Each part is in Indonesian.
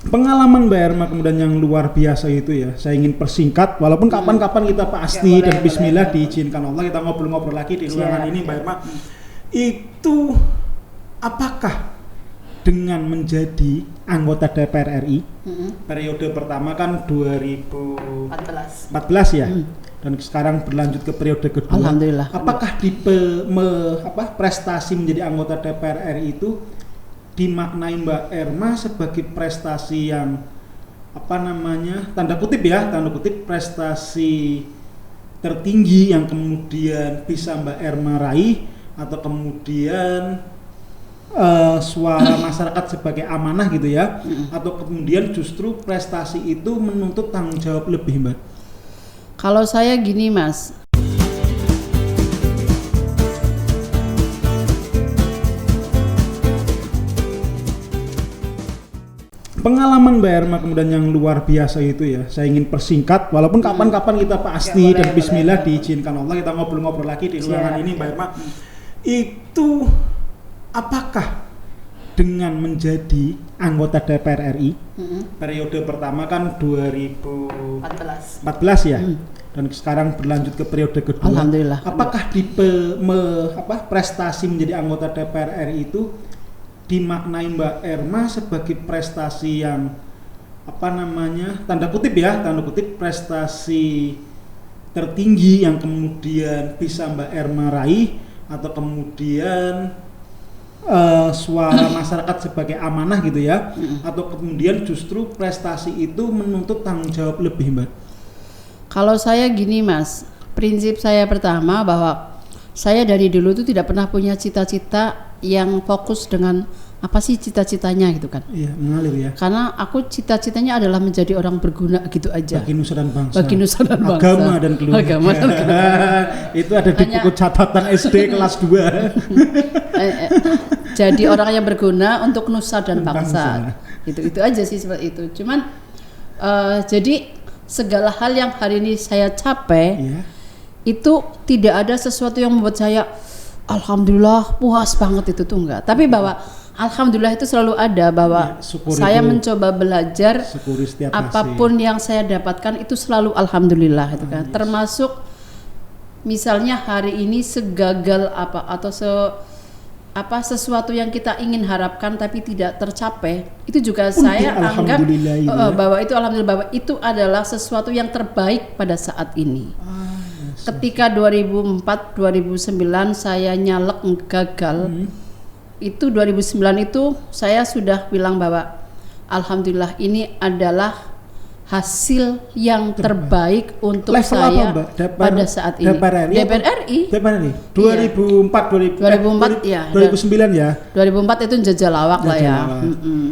Pengalaman Mbak Erma kemudian yang luar biasa itu ya, saya ingin persingkat walaupun kapan-kapan kita pasti dan bismillah diizinkan Allah kita ngobrol-ngobrol lagi di ruangan ini Mbak Erma. Itu apakah dengan menjadi anggota DPR RI periode pertama kan 2014 ya, dan sekarang berlanjut ke periode kedua. Alhamdulillah. Apakah di prestasi menjadi anggota DPR RI itu dimaknai Mbak Erma sebagai prestasi yang tanda kutip prestasi tertinggi yang kemudian bisa Mbak Erma raih, atau kemudian suara masyarakat sebagai amanah gitu ya, atau kemudian justru prestasi itu menuntut tanggung jawab lebih Mbak? Kalau saya gini Mas, pengalaman Mbak Erma kemudian yang luar biasa itu ya, saya ingin persingkat walaupun kapan-kapan kita pasti dan bismillah diizinkan Allah kita ngobrol-ngobrol lagi di ruangan ini Mbak Erma. Itu apakah dengan menjadi anggota DPR RI periode pertama kan 2014 ya, dan sekarang berlanjut ke periode kedua. Alhamdulillah. Apakah di prestasi menjadi anggota DPR RI itu dimaknai Mbak Erma sebagai prestasi yang tanda kutip prestasi tertinggi yang kemudian bisa Mbak Erma raih, atau kemudian suara masyarakat sebagai amanah gitu ya, atau kemudian justru prestasi itu menuntut tanggung jawab lebih Mbak? Kalau saya gini Mas, prinsip saya pertama bahwa saya dari dulu tuh tidak pernah punya cita-cita yang fokus dengan apa sih cita-citanya gitu kan. Iya, mengalir ya. Karena aku cita-citanya adalah menjadi orang berguna gitu aja. Bagi nusa dan bangsa. Bagi nusa dan bangsa. Agama dan keluarga. Itu ada di buku catatan SD kelas 2. Jadi orang yang berguna untuk nusa dan bangsa. Itu aja sih seperti itu. Cuman jadi segala hal yang hari ini saya capai, itu tidak ada sesuatu yang membuat saya alhamdulillah puas banget, itu tuh enggak. Tapi bahwa alhamdulillah itu selalu ada, bahwa saya mencoba belajar apapun yang saya dapatkan itu selalu alhamdulillah itu kan. Termasuk misalnya hari ini segagal apa atau sesuatu yang kita ingin harapkan tapi tidak tercapai, itu juga saya anggap bahwa itu alhamdulillah, bahwa itu adalah sesuatu yang terbaik pada saat ini. Ketika 2004 2009 saya nyalek gagal, itu 2009 itu saya sudah bilang bahwa alhamdulillah ini adalah hasil yang terbaik untuk level saya apa, pada saat ini. DPR RI 2004 ya. 2009 ya. 2004 itu jajal lawak lah ya.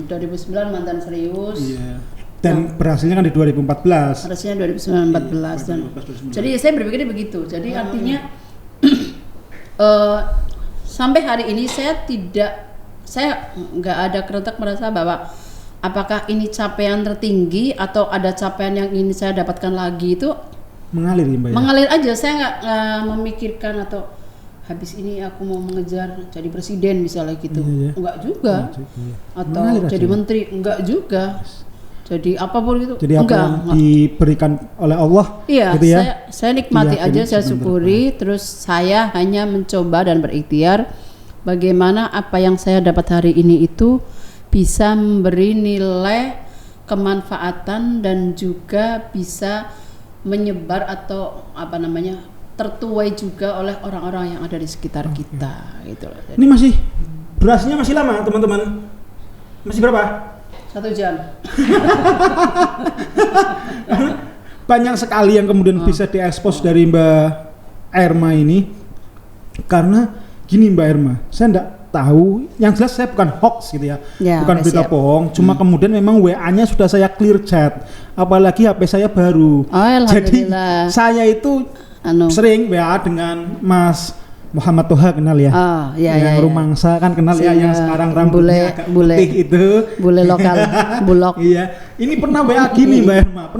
2009 mantan serius. Iya. Dan berhasilnya kan di 2014. Berhasilnya 2014 dan jadi saya berpikir begitu. Jadi artinya sampai hari ini saya nggak ada keretak merasa bahwa apakah ini capaian tertinggi atau ada capaian yang ingin saya dapatkan lagi. Itu mengalir ya Mbak ya? Mengalir aja, saya nggak memikirkan atau habis ini aku mau mengejar jadi presiden misalnya gitu. Enggak juga. Atau mengalir jadi menteri, enggak juga. Jadi apapun itu, jadi apa yang diberikan oleh Allah, iya, gitu ya? Saya nikmati aja, saya syukuri. Terus saya hanya mencoba dan berikhtiar bagaimana apa yang saya dapat hari ini itu bisa memberi nilai kemanfaatan dan juga bisa menyebar atau tertuai juga oleh orang-orang yang ada di sekitar kita gitu loh. Ini masih durasinya masih lama teman-teman, masih berapa? 1 jam. Banyak sekali yang kemudian bisa diekspos dari Mbak Erma ini, karena gini Mbak Erma, saya enggak tahu, yang jelas saya bukan hoax gitu ya, bukan berita bohong, cuma kemudian memang WA-nya sudah saya clear chat, apalagi HP saya baru. Jadi saya itu sering WA dengan Mas Muhammad Toha, kenal ya? Yang Rumangsa kan kenal ya, yang sekarang rambutnya agak putih itu. Bule lokal, bulog. Iya, ini pernah WA gini Mbak Erma,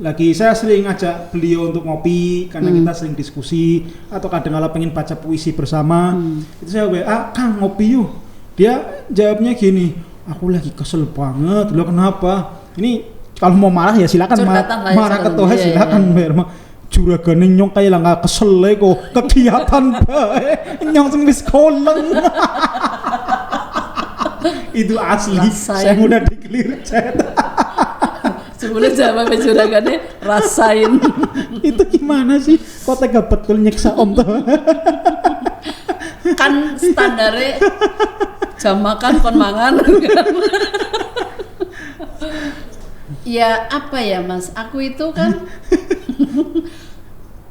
lagi saya sering ngajak beliau untuk ngopi karena kita sering diskusi, atau kadang-kala pengen baca puisi bersama. Itu saya WA, Kang ngopi yuk. Dia jawabnya gini, aku lagi kesel banget. Loh kenapa? Ini kalau mau marah ya silakan, Curhatan lah ya, marah ke sekarang. Tuhan Iya, silakan iya. Mbak Irma. Juragane nyong kayak lah nggak kesel kok kegiatan bae nyong sing wis koleng. Itu asli. Rasain. Saya udah di-clear chat. Sebelum jawab juragannya rasain. Itu gimana sih? Kok tega betul nyiksa om tuh? Kan standarnya jam makan kon mangan. Ya apa ya Mas, aku itu kan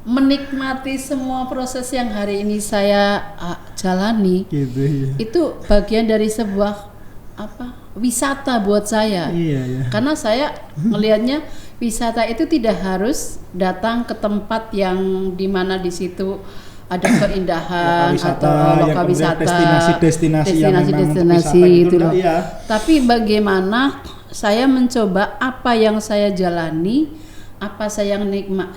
menikmati semua proses yang hari ini saya jalani. Gitu ya. Itu bagian dari sebuah wisata buat saya. Iya ya. Karena saya melihatnya wisata itu tidak harus datang ke tempat yang dimana di situ ada keindahan atau lokal wisata, destinasi yang memang destinasi wisata itu loh. Iya. Tapi bagaimana saya mencoba apa yang saya jalani, apa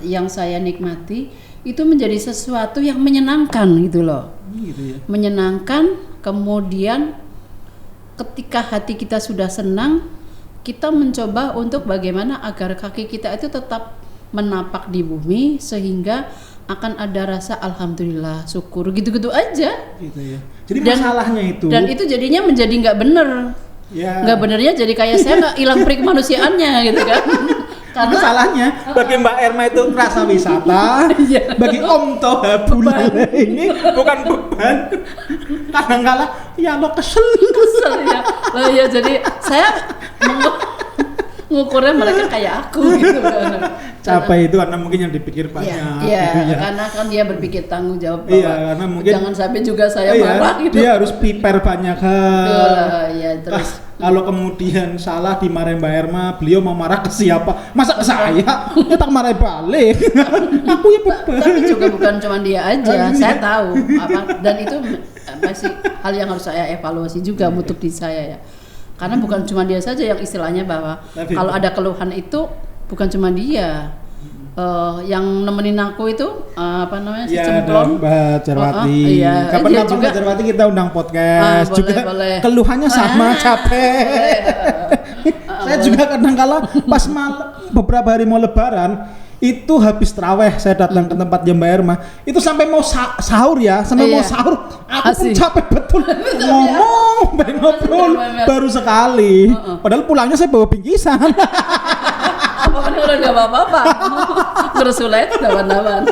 yang saya nikmati itu menjadi sesuatu yang menyenangkan gitu loh. Gitu ya. Menyenangkan, kemudian ketika hati kita sudah senang, kita mencoba untuk bagaimana agar kaki kita itu tetap menapak di bumi sehingga akan ada rasa alhamdulillah, syukur, gitu-gitu aja. Gitu ya. Jadi masalahnya itu. Dan itu jadinya menjadi nggak bener. Ya. Nggak benernya jadi kayak saya nggak hilang perikemanusiaannya gitu kan. Karena masalahnya bagi Mbak Irma itu rasa wisata, bagi Om Toha Bulale ini bukan beban. Kadang-kala ya lo kesel ya. Oh ya jadi saya ngukurnya mereka kayak aku gitu kan. Capek itu karena mungkin yang dipikir banyak. Iya, gitu ya. karena kan dia berpikir tanggung jawab bahwa Iya, karena mungkin jangan sampai juga saya marah gitu. Dia harus prepare banyak hal. Ya terus Kalau kemudian salah dimarahin Mbak Irma, beliau mau marah ke siapa? Masa ke saya? Ya tak marah balik. Aku ya beban. Tapi juga bukan cuma dia aja, saya tahu dan itu apa sih hal yang harus saya evaluasi juga untuk di saya ya. Karena bukan cuma dia saja yang istilahnya bahwa kalau ada keluhan itu bukan cuma dia. Yang nemenin aku itu si Cemplon Mbak Jarwati. Iya. Kapan-kapan Mbak Jarwati kita undang podcast juga. Boleh. Keluhannya sama capek. Saya juga kadang-kala pas beberapa hari mau lebaran itu habis traweh saya datang ke tempatnya Mbak Irma itu sampai mau sahur ya mau sahur aku pun capek betul ngomong ngobrol baru sekali padahal pulangnya saya bawa bingkisan. Apa udah nggak apa-apa, bersulet dawan-dawan.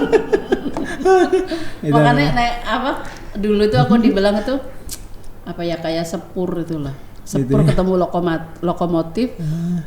Makanya dulu itu aku dibilang itu kayak sepur itulah. Sepur ketemu lokomotif,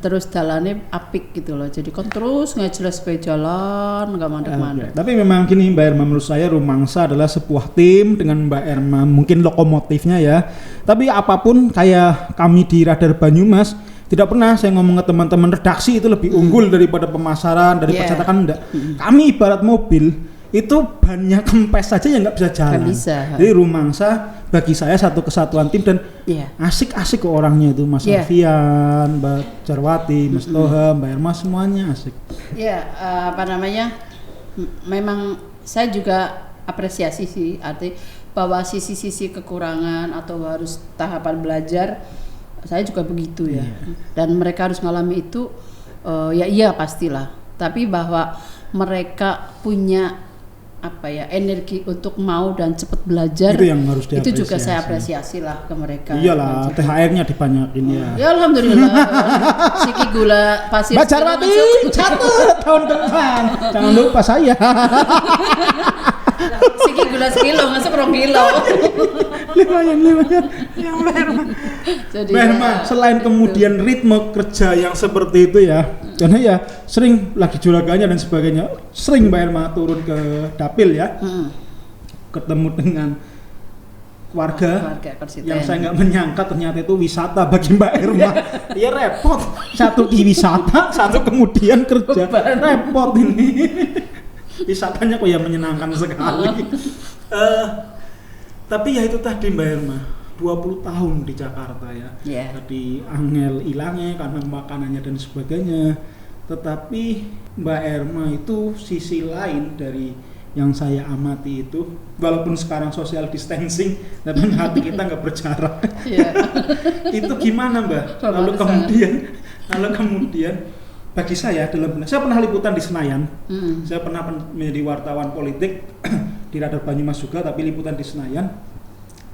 terus jalannya apik gitu loh. Jadi kan terus ngejelas ke jalan, nggak mandek-mandek. Tapi memang gini Mbak Irma, menurut saya Rumangsa adalah sebuah tim dengan Mbak Irma, mungkin lokomotifnya ya. Tapi apapun kayak kami di Radar Banyumas, tidak pernah saya ngomong ke teman-teman redaksi itu lebih unggul daripada pemasaran, dari percetakan enggak. Kami ibarat mobil, itu banyak kempes saja yang nggak bisa jalan. Gak bisa. Jadi Rumangsa bagi saya satu kesatuan tim dan asik-asik ke orangnya itu Mas Alfian, Mbak Jarwati, Mas Toha, Mbak Irma semuanya asik. Ya memang saya juga apresiasi sih arti bahwa sisi-sisi kekurangan atau harus tahapan belajar saya juga begitu ya. Dan mereka harus mengalami itu iya pastilah. Tapi bahwa mereka punya energi untuk mau dan cepat belajar itu yang harus diapresiasi. Itu juga saya apresiasi lah ke mereka. Iyalah, THR-nya dibanyakin ya. Ya alhamdulillah. Siki gula pasir. Mbak Jarwati catat tahun depan. Jangan lupa saya. Siki gula sekilo masuk 2 kilo. Lumayan. Yang Jadi selain kemudian ritme kerja yang seperti itu ya, karena ya sering lagi juraganya dan sebagainya, sering Mbak Irma turun ke dapil ya, ketemu dengan warga yang saya nggak menyangka ternyata itu wisata bagi Mbak Irma. Iya repot, satu di wisata, satu kemudian kerja, repot ini. Wisatanya kok ya menyenangkan sekali. Tapi ya itu tadi Mbak Irma, 20 tahun di Jakarta ya. Tadi angel ilangnya karena makanannya dan sebagainya. Tetapi Mbak Irma itu sisi lain dari yang saya amati itu, walaupun sekarang social distancing, tapi hati kita nggak berjarak. Iya. Itu gimana Mbak? Lalu kemudian bagi saya saya pernah liputan di Senayan, saya pernah menjadi wartawan politik di Radar Banyumas juga, tapi liputan di Senayan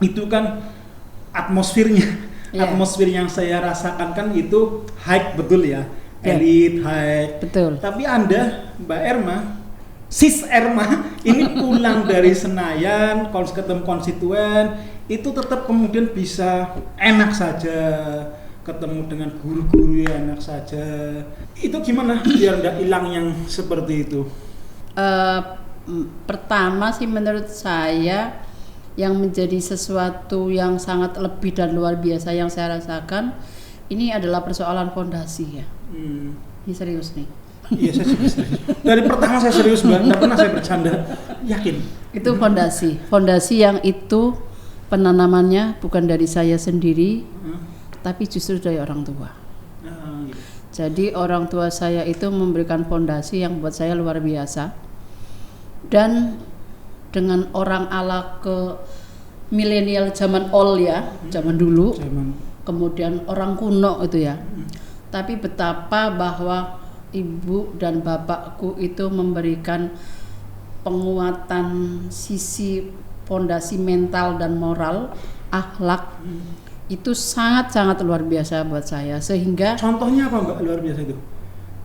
itu kan atmosfer yang saya rasakan kan itu high betul ya, elit high. Betul. Tapi Anda Mbak Erma, Sis Erma ini pulang dari Senayan, ketemu konstituen, itu tetap kemudian bisa enak saja, ketemu dengan guru-guru yang enak saja. Itu gimana biar nggak hilang yang seperti itu? Pertama sih menurut saya yang menjadi sesuatu yang sangat lebih dan luar biasa yang saya rasakan ini adalah persoalan fondasi ya. Ini serius nih. Iya, saya serius. Dari pertama saya serius Mbak, nggak pernah saya bercanda. Yakin. Itu fondasi yang itu penanamannya bukan dari saya sendiri, tapi justru dari orang tua. Gitu. Jadi orang tua saya itu memberikan fondasi yang buat saya luar biasa. Dan dengan orang ala ke milenial zaman old ya, zaman dulu, kemudian orang kuno itu ya. Tapi betapa bahwa ibu dan bapakku itu memberikan penguatan sisi fondasi mental dan moral, akhlak itu sangat-sangat luar biasa buat saya. Sehingga contohnya apa Mbak luar biasa itu?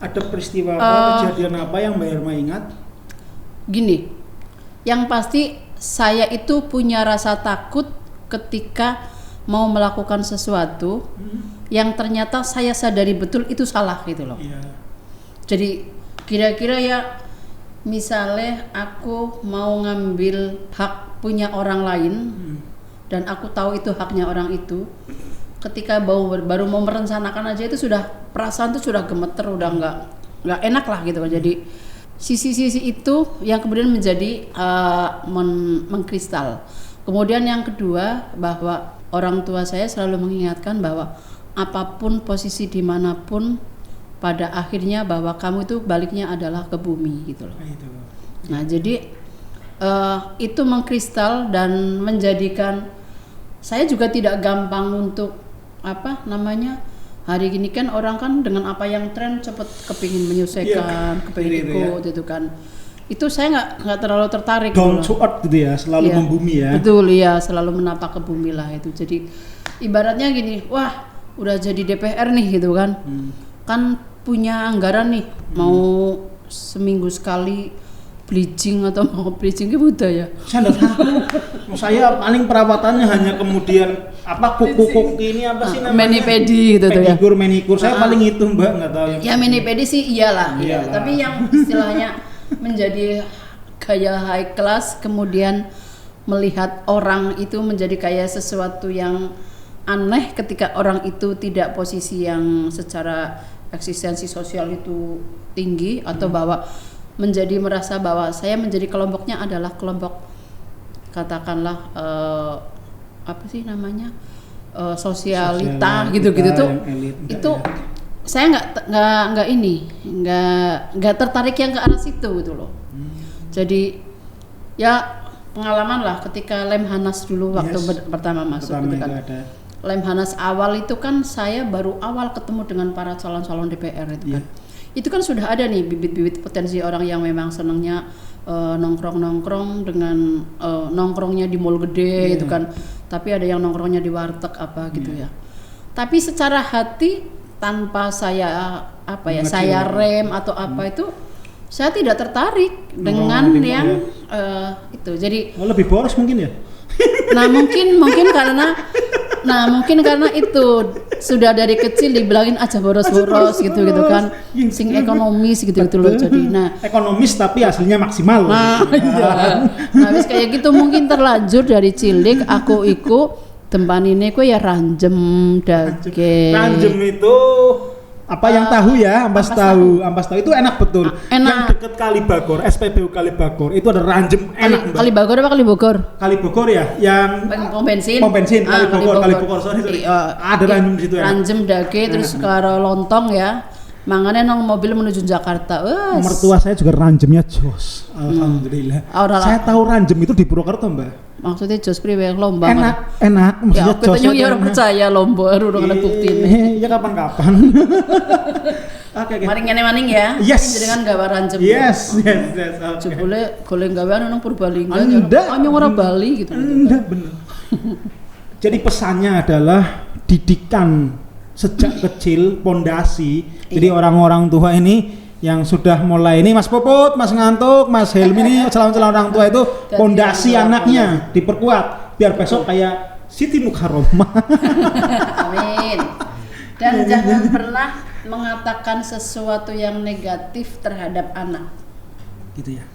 Ada peristiwa apa, kejadian apa yang Mbak Erma ingat? Gini, yang pasti saya itu punya rasa takut ketika mau melakukan sesuatu yang ternyata saya sadari betul itu salah gitu loh. Jadi kira-kira ya misalnya aku mau ngambil hak punya orang lain dan aku tahu itu haknya orang itu, ketika baru mau merencanakan aja itu sudah perasaan tuh sudah gemeter, udah nggak enak lah gitu. Jadi sisi-sisi itu yang kemudian menjadi mengkristal. Kemudian yang kedua, bahwa orang tua saya selalu mengingatkan bahwa apapun posisi dimanapun, pada akhirnya bahwa kamu itu baliknya adalah ke bumi gitu loh. Nah jadi itu mengkristal dan menjadikan saya juga tidak gampang untuk hari gini kan orang kan dengan apa yang tren cepet kepingin menyelesaikan, kepingin ikut itu kan. Itu saya nggak terlalu tertarik. Down to earth gitu ya, selalu membumi ya. Betul ya, selalu menapak ke bumi lah itu. Jadi ibaratnya gini, wah udah jadi DPR nih gitu kan, kan punya anggaran nih mau seminggu sekali bleaching atau mau bleaching ke budaya. Saya nggak tahu. Saya paling perawatannya hanya kemudian kuku ini apa sih namanya? Mani-pedi gitu tuh ya. Manikur. Saya paling itu Mbak, nggak tahu. Ya mani-pedi sih iyalah. Tapi yang istilahnya menjadi gaya high class, kemudian melihat orang itu menjadi kayak sesuatu yang aneh ketika orang itu tidak posisi yang secara eksistensi sosial itu tinggi, atau bahwa menjadi merasa bahwa saya menjadi kelompoknya adalah kelompok katakanlah sosialita gitu-gitu tuh itu ya. Saya nggak tertarik yang ke arah situ gitu loh. Jadi ya pengalaman lah ketika Lemhanas dulu waktu pertama masuk gitu kan. Lemhanas awal itu kan saya baru awal ketemu dengan para calon-calon DPR itu kan. Itu kan sudah ada nih bibit-bibit potensi orang yang memang senangnya nongkrong-nongkrong dengan nongkrongnya di mall gede itu kan. Tapi ada yang nongkrongnya di warteg gitu ya. Tapi secara hati tanpa saya saya rem atau itu saya tidak tertarik dengan yang itu. Jadi lebih boros mungkin ya. Mungkin karena itu sudah dari kecil dibilangin aja boros gitu kan, sing ekonomis gitu loh. Jadi ekonomis tapi hasilnya maksimal. Habis kayak gitu mungkin terlanjur dari cilik aku tempat ini ya ranjem daging. Ranjem itu apa yang tahu ya, ampas tahu itu enak betul. Enak. Yang deket Kalibagor, SPBU Kalibagor itu ada ranjem enak. Kalibagor apa Kalibogor? Kalibogor ya, yang pom bensin. Kalibogor sorry. Ada ranjem di situ ya. Ranjem daging terus karo lontong ya. Mangane nang mobil menuju Jakarta. Mertua saya juga ranjemnya jos. Alhamdulillah. Saya tahu ranjem itu di Purwokerto, Mbak. Maksudnya jos priwe lomba. Enak. Ya, katanya ya orang percaya lomba urung ada buktine. Ya kapan-kapan. Oke. Maring ngene maning ya. Yes. Jenengan gawe ranjem. Yes. Jebule golek gawe nang Purbalingga. Hanya orang Bali gitu. Enggak bener. Jadi pesannya adalah didikan sejak kecil, pondasi. Jadi orang-orang tua ini yang sudah mulai ini Mas Puput, Mas Ngantuk, Mas Helmi ini calon-calon orang tua itu pondasi anaknya diperkuat biar besok kayak Siti Mukarromah. Amin. Dan jangan pernah mengatakan sesuatu yang negatif terhadap anak. Gitu ya.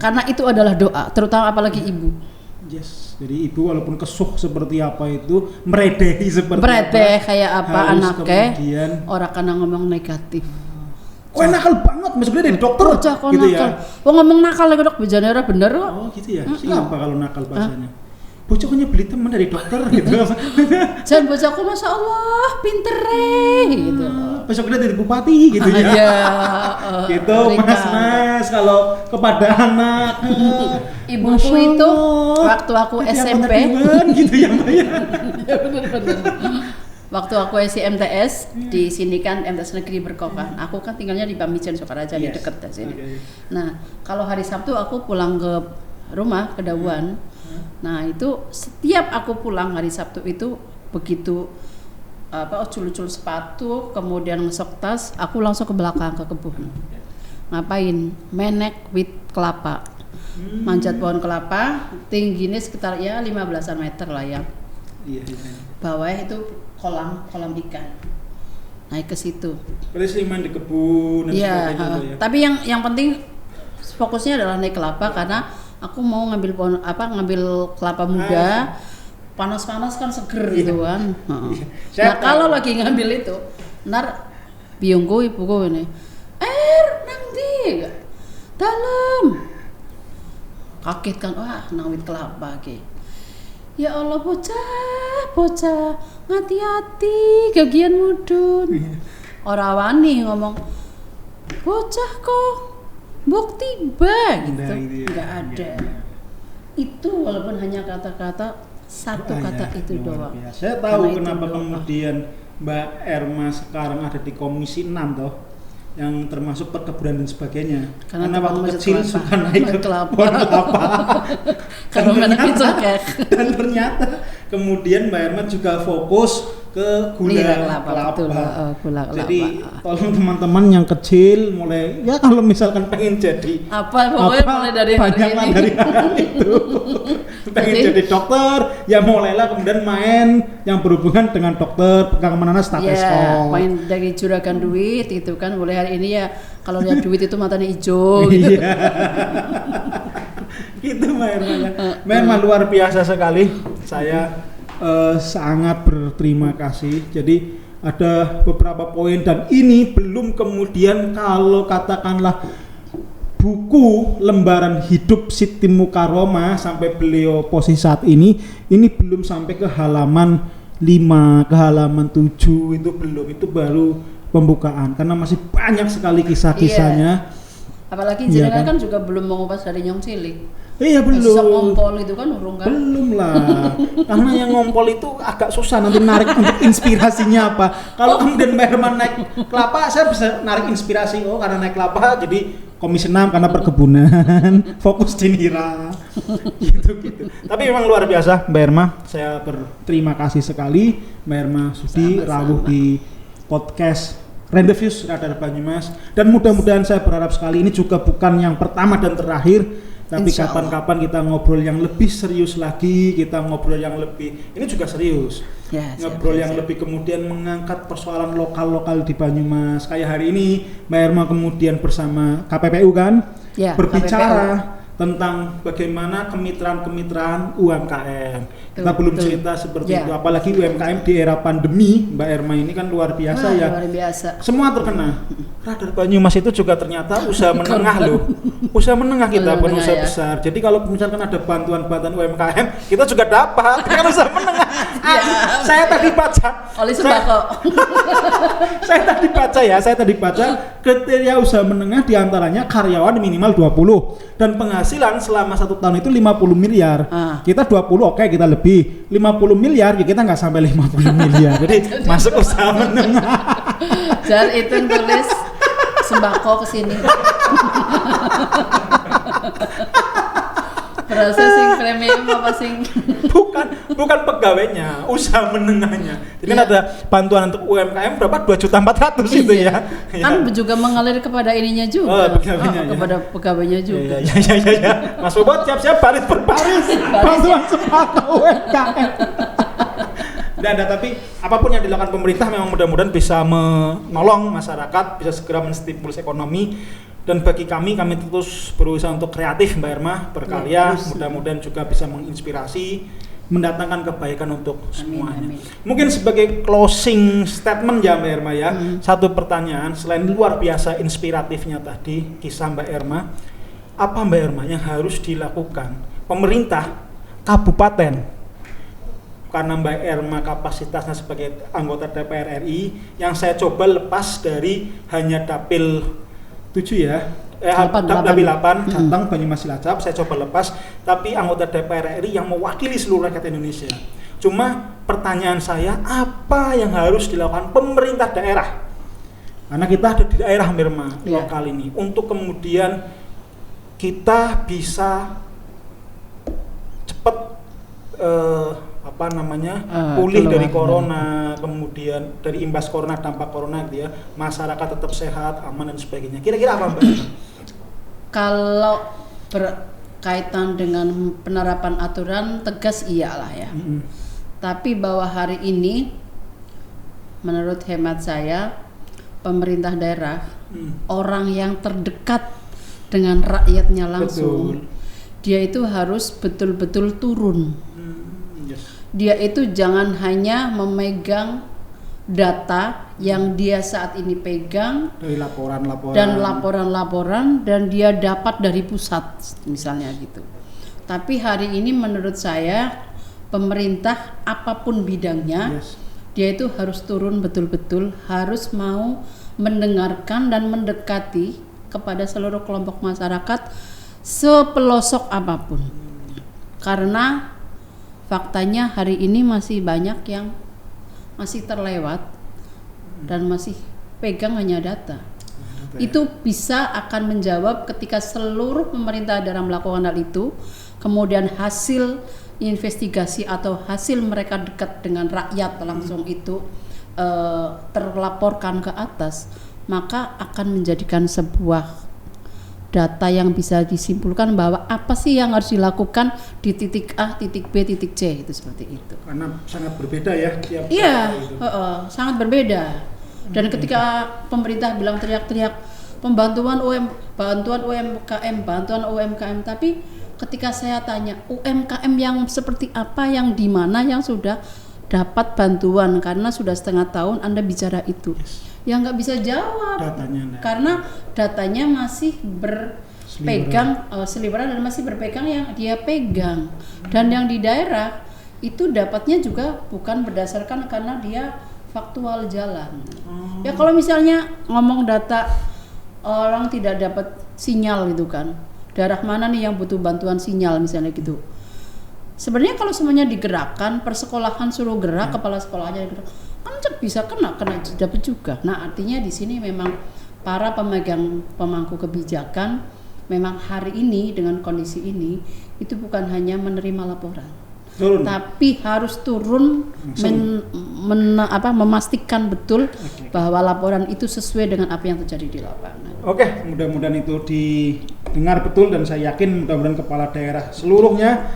Karena itu adalah doa, terutama apalagi ibu. Yes, jadi ibu walaupun kesuh seperti apa itu, meredehi seperti meredeh apa, kayak apa anaknya, orang kena ngomong negatif. Oh nakal banget, maksudnya dari dokter gitu nakal. Ya. Ngomong nakal lagi dok, bejane ora bener kok. Oh gitu ya, siapa kalau nakal bahasanya? Bocahnya beli teman dari dokter gitu. Jangan bocahku masya Allah pinter gitu. Besoknya dari bupati gitu ya. Iya. Gitu mas kalau kepada anak. Ibuku itu waktu aku SMP. Gitu ya mbak ya. Ya bener. Waktu aku MTS di sini kan MTS Negeri Berkokan. Aku kan tinggalnya di Pamijan Sukaraja di dekat dari sini. Okay. Nah kalau hari Sabtu aku pulang ke rumah ke Dawan. Nah itu setiap aku pulang hari Sabtu itu begitu ucul-ucul sepatu kemudian ngesok tas aku langsung ke belakang ke kebun ngapain menek wit kelapa manjat pohon kelapa tingginya sekitar ya 15-an meter lah ya bawahnya itu kolam ikan naik ke situ terus main di kebun ya. Tapi yang penting fokusnya adalah naik kelapa karena aku mau ngambil kelapa muda, panas-panas kan seger gitu kan. Nah kalau lagi ngambil itu, ntar biungku ibuku ini, nang di dalam, kaget kan, wah nang wit kelapa ki. Ya Allah bocah, hati-hati, gagian mudun. Orang wani ngomong, bocah kok. Bukti gitu, nggak ada. Itu walaupun hanya kata-kata satu kata itu doang. Saya tahu kenapa kemudian Mbak Erma sekarang ada di Komisi 6 toh, yang termasuk perkebunan dan sebagainya. Karena waktu kecil suka naik ke pohon kelapa. Dan ternyata kemudian Mbak Erma juga fokus ke gula kelapa. Jadi tolong teman-teman yang kecil mulai ya kalau misalkan pengen jadi pokoknya mulai dari hari itu pengen jadi dokter ya mulailah kemudian main yang berhubungan dengan dokter pegang mana stetoskop main dari juragan duit itu kan mulai hari ini ya kalau lihat duit itu matanya hijau gitu. Gitu Mbak Erma ya. Memang luar biasa sekali saya sangat berterima kasih. Jadi ada beberapa poin dan ini belum kemudian kalau katakanlah buku lembaran hidup Siti Mukarromah sampai beliau posisi saat ini belum sampai ke halaman 5, ke halaman 7 itu belum, itu baru pembukaan karena masih banyak sekali kisah-kisahnya. Apalagi jenengan kan juga belum mengupas dari Nyong Cilik. Iya belum. Bisa ngompol itu kan urung kan? Belum lah. Karena yang ngompol itu agak susah nanti narik untuk inspirasinya apa. Kalau kemudian Mbak Herman naik kelapa, saya bisa narik inspirasi. Oh karena naik kelapa jadi Komisi 6 karena perkebunan, fokus di nira. gitu. Tapi memang luar biasa Mbak Herma. Saya berterima kasih sekali Mbak Herma Sudi rawuh di podcast Rendevius Radar Banyumas. Dan mudah-mudahan saya berharap sekali ini juga bukan yang pertama dan terakhir. Tapi kapan-kapan kita ngobrol yang lebih serius lagi, kita ngobrol yang lebih, ini juga serius. Ngobrol yang lebih kemudian mengangkat persoalan lokal-lokal di Banyumas. Kayak hari ini Mbak Herma kemudian bersama KPPU kan, berbicara tentang bagaimana kemitraan UMKM. Kita belum cerita seperti itu, apalagi UMKM di era pandemi, Mbak Herma ini kan luar biasa ya. Luar biasa. Semua terkena. Radar Banyumas itu juga ternyata usaha menengah loh. Usaha menengah kita, bukan usaha besar. Jadi kalau misalkan ada bantuan-bantuan UMKM, kita juga dapat. Kan usaha menengah. Saya tadi baca. Oli sembako. Saya tadi baca kriteria usaha menengah diantaranya karyawan minimal 20 dan penghasilan selama 1 tahun itu 50 miliar. Kita 20 oke, kita lebih 50 miliar ya kita nggak sampai 50 miliar. Jadi masuk usaha menengah. Jar itu tulis sembako ke sini. Berasa sing premium apa sing? Bukan pegawainya, usaha menengahnya. Jadi kan ada bantuan untuk UMKM berapa? 2.400.000 itu ya. Kan juga mengalir kepada ininya juga. Kepada pegawainya juga. Iya. Mas Bobot siap-siap baris per baris. Bantuan sembako UMKM. Tapi apapun yang dilakukan pemerintah memang mudah-mudahan bisa menolong masyarakat, bisa segera menstimulus ekonomi. Dan bagi kami terus berusaha untuk kreatif Mbak Erma, berkarya, mudah-mudahan juga bisa menginspirasi, mendatangkan kebaikan untuk semuanya. Amin. Mungkin sebagai closing statement ya Mbak Erma ya, satu pertanyaan selain luar biasa inspiratifnya tadi kisah Mbak Erma, apa Mbak Erma yang harus dilakukan pemerintah kabupaten? Karena Mbak Erma kapasitasnya sebagai anggota DPR RI yang saya coba lepas dari hanya dapil 7 ya, dapil 8 Jateng Banyumas Cilacap saya coba lepas, tapi anggota DPR RI yang mewakili seluruh rakyat Indonesia. Cuma pertanyaan saya, apa yang harus dilakukan pemerintah daerah? Karena kita ada di daerah Mirma lokal ini, untuk kemudian kita bisa cepat pulih dari corona, kemudian dari imbas corona, dampak corona gitu ya, masyarakat tetap sehat, aman dan sebagainya. Kira-kira apa Mbak? Kalau berkaitan dengan penerapan aturan tegas iyalah ya. Tapi bahwa hari ini menurut hemat saya pemerintah daerah orang yang terdekat dengan rakyatnya langsung, dia itu harus betul-betul turun. Dia itu jangan hanya memegang data yang dia saat ini pegang dari laporan dan dia dapat dari pusat misalnya gitu. Tapi hari ini menurut saya pemerintah apapun bidangnya dia itu harus turun betul-betul, harus mau mendengarkan dan mendekati kepada seluruh kelompok masyarakat sepelosok apapun. Karena faktanya hari ini masih banyak yang masih terlewat dan masih pegang hanya data. Itu bisa akan menjawab ketika seluruh pemerintah daerah melakukan hal itu, kemudian hasil investigasi atau hasil mereka dekat dengan rakyat langsung itu terlaporkan ke atas, maka akan menjadikan sebuah data yang bisa disimpulkan bahwa apa sih yang harus dilakukan di titik A, titik B, titik C, itu seperti itu. Karena sangat berbeda ya tiap sangat berbeda. Dan ketika pemerintah bilang teriak-teriak bantuan UMKM, tapi ketika saya tanya UMKM yang seperti apa, yang di mana yang sudah dapat bantuan karena sudah setengah tahun Anda bicara itu. Ya nggak bisa jawab karena datanya masih berpegang seliweran dan masih berpegang yang dia pegang, dan yang di daerah itu dapatnya juga bukan berdasarkan karena dia faktual jalan. Ya kalau misalnya ngomong data orang tidak dapat sinyal gitu kan, daerah mana nih yang butuh bantuan sinyal misalnya gitu. Sebenarnya kalau semuanya digerakkan, persekolahan suruh gerak, kepala sekolahnya gerak, kan bisa kena dapat juga. Nah artinya di sini memang para pemangku kebijakan memang hari ini dengan kondisi ini itu bukan hanya menerima laporan, tapi harus turun memastikan betul bahwa laporan itu sesuai dengan apa yang terjadi di lapangan. Oke, mudah-mudahan itu didengar betul, dan saya yakin mudah-mudahan kepala daerah seluruhnya,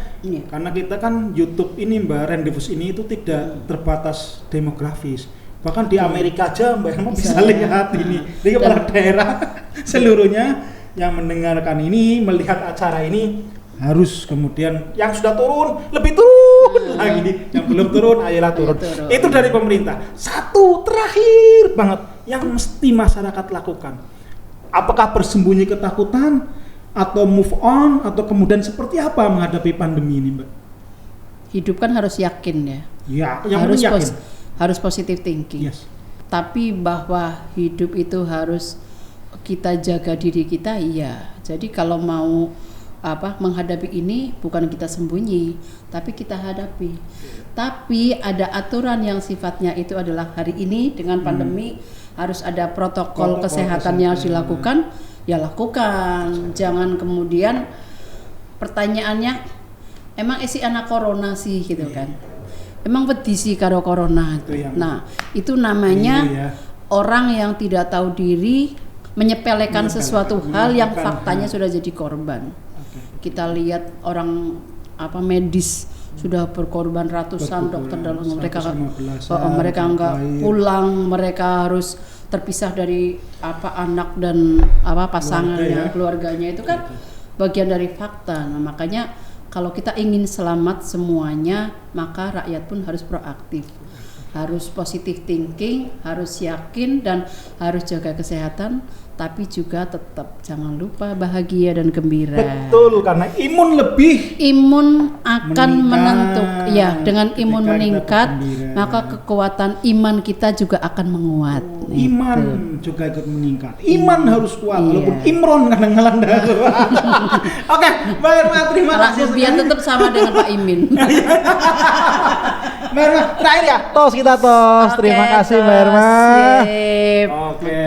karena kita kan YouTube ini Mbak, Rendezvous ini itu tidak terbatas demografis. Bahkan di Amerika aja Mbak bisa lihat ini. Di kepala daerah seluruhnya yang mendengarkan ini, melihat acara ini, harus kemudian yang sudah turun lebih turun lagi, yang belum turun ayolah turun. Itu dari pemerintah. Satu terakhir banget, yang mesti masyarakat lakukan? Apakah bersembunyi ketakutan atau move on atau kemudian seperti apa menghadapi pandemi ini, Mbak? Hidup kan harus yakin ya. Ya, yang harus yakin. Harus positive thinking. Yes. Tapi bahwa hidup itu harus kita jaga diri kita, iya. Jadi kalau mau menghadapi ini bukan kita sembunyi, tapi kita hadapi. Tapi ada aturan yang sifatnya itu adalah hari ini dengan pandemi harus ada protokol kesehatan yang harus dilakukan, ya lakukan. Jangan kemudian pertanyaannya, emang isi anak corona sih gitu kan? Emang wedi sih karo corona. Nah, itu namanya orang yang tidak tahu diri menyepelekan sesuatu hal yang faktanya sudah jadi korban. Kita lihat orang medis sudah berkorban ratusan dokter dalam mereka nggak pulang, mereka harus terpisah dari anak dan pasangannya, keluarganya, itu kan bagian dari fakta. Nah, makanya kalau kita ingin selamat semuanya, maka rakyat pun harus proaktif, harus positive thinking, harus yakin dan harus jaga kesehatan, tapi juga tetap jangan lupa bahagia dan gembira. Betul, karena imun akan menentukan ya, dengan imun meningkat maka kekuatan iman kita juga akan menguat. Iman juga ikut meningkat. Iman harus kuat walaupun Imron kadang-kadang. Oke, Mbak Irma, terima kasih. Biar tetap sama dengan Pak Imin. Mbak Irma, terakhir ya, tos kita tos. Terima kasih Mbak Irma. Sip. Oke.